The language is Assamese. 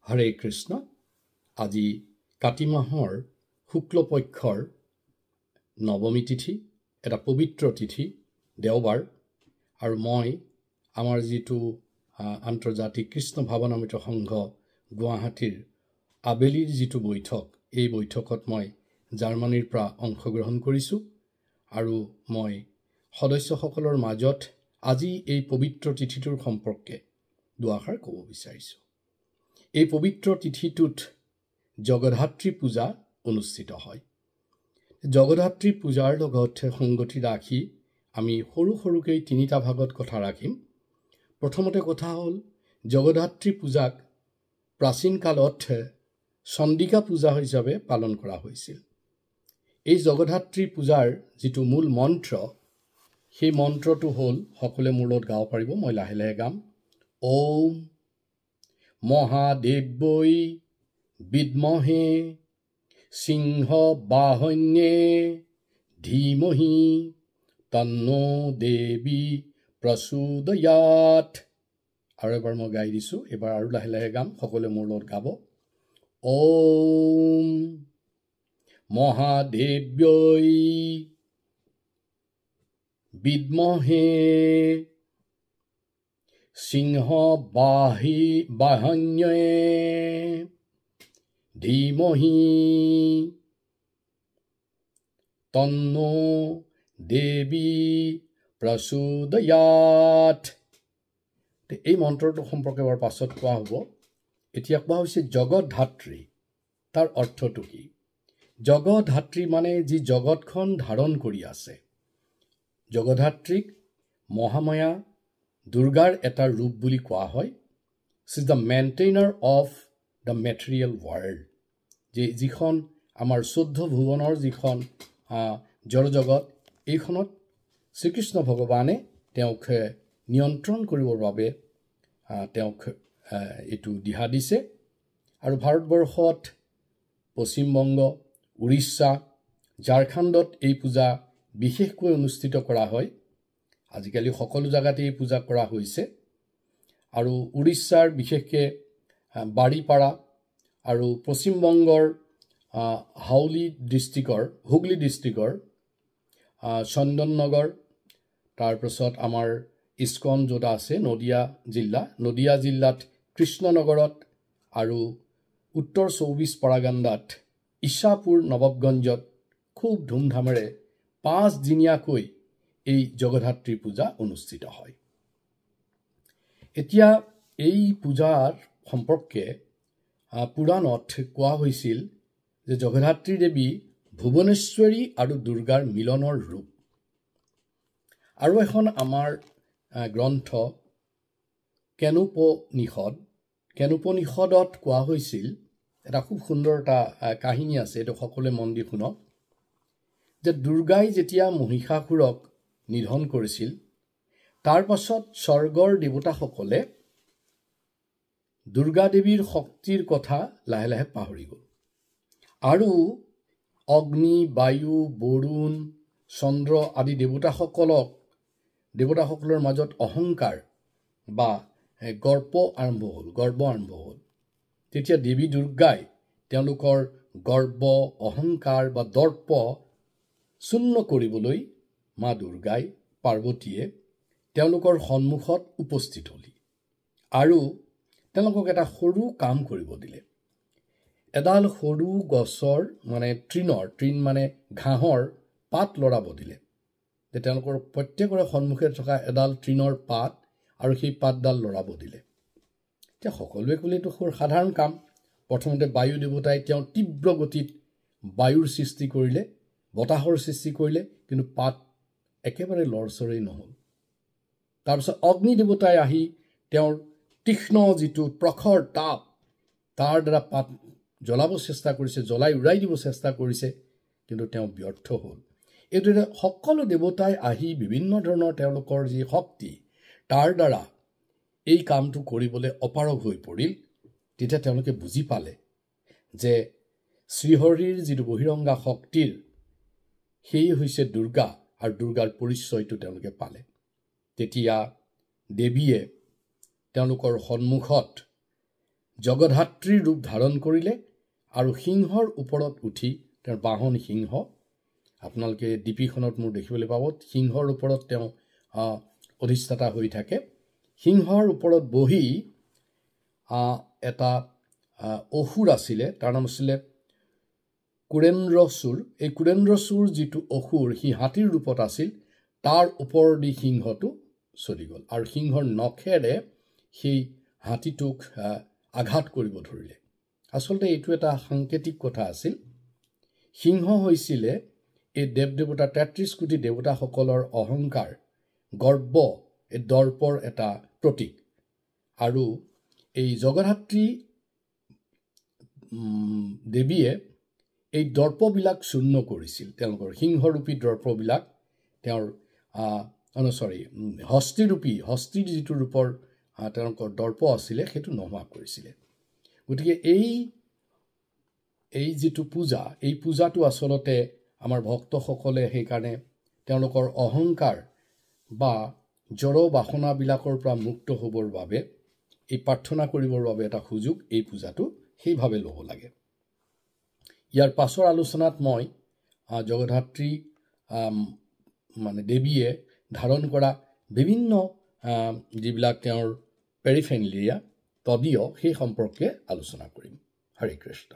হৰে কৃষ্ণ। আজি কাতি মাহৰ শুক্লপক্ষৰ নৱমী তিথি, এটা পবিত্ৰ তিথি, দেওবাৰ। আৰু মই আমাৰ যিটো আন্তৰ্জাতিক কৃষ্ণ ভাৱনামৃত সংঘ গুৱাহাটীৰ আবেলিৰ যিটো বৈঠক, এই বৈঠকত মই জাৰ্মানীৰ পৰা অংশগ্ৰহণ কৰিছোঁ। আৰু মই সদস্যসকলৰ মাজত আজি এই পবিত্ৰ তিথিটোৰ সম্পৰ্কে দুআষাৰ ক'ব বিচাৰিছোঁ। এই পবিত্ৰ তিথিটোত জগধাত্ৰী পূজা অনুষ্ঠিত হয়। জগধাত্ৰী পূজাৰ লগত সংগতি ৰাখি আমি সৰুকৈ তিনিটা ভাগত কথা ৰাখিম। প্ৰথমতে কথা হ'ল, জগধাত্ৰী পূজাক প্ৰাচীন কালত চণ্ডিকা পূজা হিচাপে পালন কৰা হৈছিল। এই জগধাত্ৰী পূজাৰ যিটো মূল মন্ত্ৰ, সেই মন্ত্ৰটো হ'ল, সকলোৱে মোৰ লগত গাব পাৰিব, মই লাহে লাহে গাম। ওম মহাদেৱৈ বিদ্মহে সিংহ বাহন্যে ধীমহি তন্নো দেৱী প্ৰচোদয়াৎ। আৰু এবাৰ মই গাই দিছোঁ, এবাৰ আৰু লাহে লাহে গাম, সকলোৱে মোৰ লগত গাব। ওম মহাদেৱৈ বিদ্মহে সিংহ বাহন্যে ধীমহি তন্নো দেৱী প্ৰচোদয়াৎ। এই মন্ত্ৰটো সম্পৰ্কে এবাৰ পাছত কোৱা হ'ব। এতিয়া কোৱা হৈছে জগতধাত্ৰী। তাৰ অৰ্থটো কি? জগতধাত্ৰী মানে যি জগতখন ধাৰণ কৰি আছে। জগতধাত্ৰীক মহামায়া দুৰ্গাৰ এটা ৰূপ বুলি কোৱা হয়। She is the maintainer of the material world. যিখন আমাৰ 14 ভুৱনৰ যিখন জড়জগত, এইখনত শ্ৰীকৃষ্ণ ভগৱানে তেওঁক নিয়ন্ত্ৰণ কৰিবৰ বাবে তেওঁক এইটো দিহা দিছে। আৰু ভাৰতবৰ্ষত পশ্চিমবংগ, উৰিষ্যা, ঝাৰখণ্ডত এই পূজা বিশেষকৈ অনুষ্ঠিত কৰা হয়। আজিকালি সকলো জেগাতে এই পূজা কৰা হৈছে। আৰু উৰিষ্যাৰ বিশেষকৈ বাৰীপাৰা আৰু পশ্চিমবংগৰ হুগলী ডিষ্ট্ৰিক্টৰ চন্দননগৰ, তাৰপিছত আমাৰ ইস্কন য'ত আছে নদিয়া জিলাত কৃষ্ণনগৰত, আৰু উত্তৰ 24 পৰগনাত ইছাপুৰ নৱাবগঞ্জত খুব ধুমধামেৰে 5 দিনীয়াকৈ এই জগধাত্ৰী পূজা অনুষ্ঠিত হয়। এতিয়া এই পূজাৰ সম্পৰ্কে পুৰাণত কোৱা হৈছিল যে জগধাত্ৰী দেৱী ভুৱনেশ্বৰী আৰু দুৰ্গাৰ মিলনৰ ৰূপ। আৰু এখন আমাৰ গ্ৰন্থ কেনোপনিষদত কোৱা হৈছিল, এটা খুব সুন্দৰ এটা কাহিনী আছে, এইটো সকলোৱে মন দি শুনক, যে দুৰ্গাই যেতিয়া মহিষাসুৰক নিধন কৰিছিল, তাৰ পাছত স্বৰ্গৰ দেৱতাসকলে দুৰ্গা দেৱীৰ শক্তিৰ কথা লাহে লাহে পাহৰি গ'ল। আৰু অগ্নি, বায়ু, বৰুণ, চন্দ্ৰ আদি দেৱতাসকলৰ মাজত অহংকাৰ বা গৰ্ব আৰম্ভ হ'ল। তেতিয়া দেৱী দুৰ্গাই তেওঁলোকৰ গৰ্ব, অহংকাৰ বা দৰ্প শূন্য কৰিবলৈ মা দুৰ্গাই, পাৰ্বতীয়ে তেওঁলোকৰ সন্মুখত উপস্থিত হ'লি আৰু তেওঁলোকক এটা সৰু কাম কৰিব দিলে। এডাল সৰু গছৰ তৃণ মানে ঘাঁহৰ পাত লৰাব দিলে। যে তেওঁলোকৰ প্ৰত্যেকৰে সন্মুখে থকা এডাল তৃণৰ পাত আৰু সেই পাতডাল লৰাব দিলে। এতিয়া সকলোৱে ক'লে এইটো সাধাৰণ কাম। প্ৰথমতে বায়ু দেৱতাই তেওঁ তীব্ৰ গতিত বায়ুৰ সৃষ্টি কৰিলে, বতাহৰ সৃষ্টি কৰিলে, কিন্তু পাত একেবাৰে লৰচৰেই নহ'ল। তাৰপিছত অগ্নি দেৱতাই আহি তেওঁৰ তীক্ষ্ণ যিটো প্ৰখৰ তাপ, তাৰ দ্বাৰা পাত জ্বলাব চেষ্টা কৰিছে, জ্বলাই উৰাই দিব চেষ্টা কৰিছে, কিন্তু তেওঁ ব্যৰ্থ হ'ল। এইদৰে সকলো দেৱতাই আহি বিভিন্ন ধৰণৰ তেওঁলোকৰ যি শক্তি, তাৰ দ্বাৰা এই কামটো কৰিবলৈ অপাৰগ হৈ পৰিল। তেতিয়া তেওঁলোকে বুজি পালে যে শ্ৰীহৰিৰ যিটো বহিৰংগা শক্তিৰ, সেই হৈছে দুৰ্গা, আৰু দুৰ্গাৰ পৰিচয়টো তেওঁলোকে পালে। তেতিয়া দেৱীয়ে তেওঁলোকৰ সন্মুখত জগধাত্ৰীৰ ৰূপ ধাৰণ কৰিলে আৰু সিংহৰ ওপৰত উঠি তেওঁৰ বাহন সিংহ আপোনালোকে ডিপিখনত মোৰ দেখিবলৈ পাব সিংহৰ ওপৰত তেওঁ অধিষ্ঠাতা হৈ থাকে সিংহৰ ওপৰত বহি এটা অসুৰ আছিলে তাৰ নাম আছিলে কুৰেন্দ্ৰচুৰ এই কুৰেন্দ্ৰচুৰ যিটো অসুৰ সি হাতীৰ ৰূপত আছিল তাৰ ওপৰেদি সিংহটো চলি গ'ল আৰু সিংহৰ নখেৰে সেই হাতীটোক আঘাত কৰিব ধৰিলে আচলতে এইটো এটা সাংকেতিক কথা আছিল সিংহ হৈছিলে এই দেৱদেৱতা ৩৩ কোটি দেৱতাসকলৰ অহংকাৰ গৰ্ব এই দৰ্পৰ এটা প্ৰতীক আৰু এই জগধাত্ৰী দেৱীয়ে এই দৰ্পবিলাক শূন্য কৰিছিল তেওঁলোকৰ সিংহৰূপী দৰ্পবিলাক তেওঁৰ হস্তিৰ যিটো ৰূপৰ তেওঁলোকৰ দৰ্প আছিলে সেইটো নোহোৱা কৰিছিলে গতিকে এই যিটো পূজা এই পূজাটো আচলতে আমাৰ ভক্তসকলে সেইকাৰণে তেওঁলোকৰ অহংকাৰ বা জড় বাসনাবিলাকৰ পৰা মুক্ত হ'বৰ বাবে এই প্ৰাৰ্থনা কৰিবৰ বাবে এটা সুযোগ এই পূজাটো সেইভাৱে ল'ব লাগে ইয়াৰ পাছৰ আলোচনাত মই জগধাত্ৰী মানে দেৱীয়ে ধাৰণ কৰা বিভিন্ন যিবিলাক তেওঁৰ পেৰিফেনেলিয়া তদীয় সেই সম্পৰ্কে আলোচনা কৰিম হৰে কৃষ্ণ